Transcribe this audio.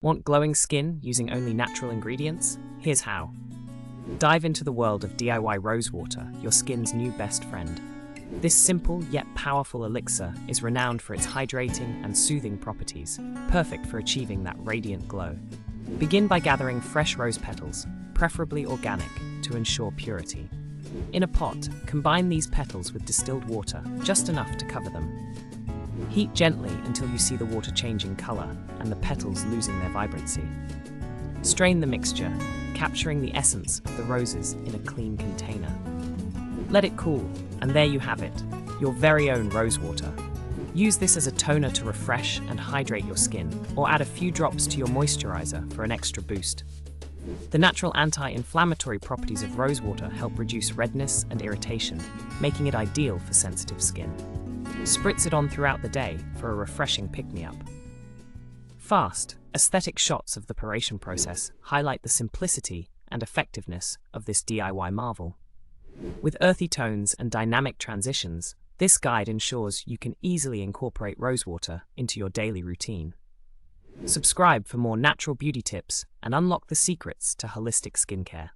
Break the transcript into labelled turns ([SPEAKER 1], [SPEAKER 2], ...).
[SPEAKER 1] Want glowing skin using only natural ingredients? Here's how. Dive into the world of DIY rose water, your skin's new best friend. This simple yet powerful elixir is renowned for its hydrating and soothing properties, perfect for achieving that radiant glow. Begin by gathering fresh rose petals, preferably organic, to ensure purity. In a pot, combine these petals with distilled water, just enough to cover them. Heat gently until you see the water changing color and the petals losing their vibrancy. Strain the mixture, capturing the essence of the roses in a clean container. Let it cool, and there you have it, your very own rose water. Use this as a toner to refresh and hydrate your skin, or add a few drops to your moisturizer for an extra boost. The natural anti-inflammatory properties of rose water help reduce redness and irritation, making it ideal for sensitive skin. Spritz it on throughout the day for a refreshing pick-me-up. Fast, aesthetic shots of the preparation process highlight the simplicity and effectiveness of this DIY marvel. With earthy tones and dynamic transitions, this guide ensures you can easily incorporate rosewater into your daily routine. Subscribe for more natural beauty tips and unlock the secrets to holistic skincare.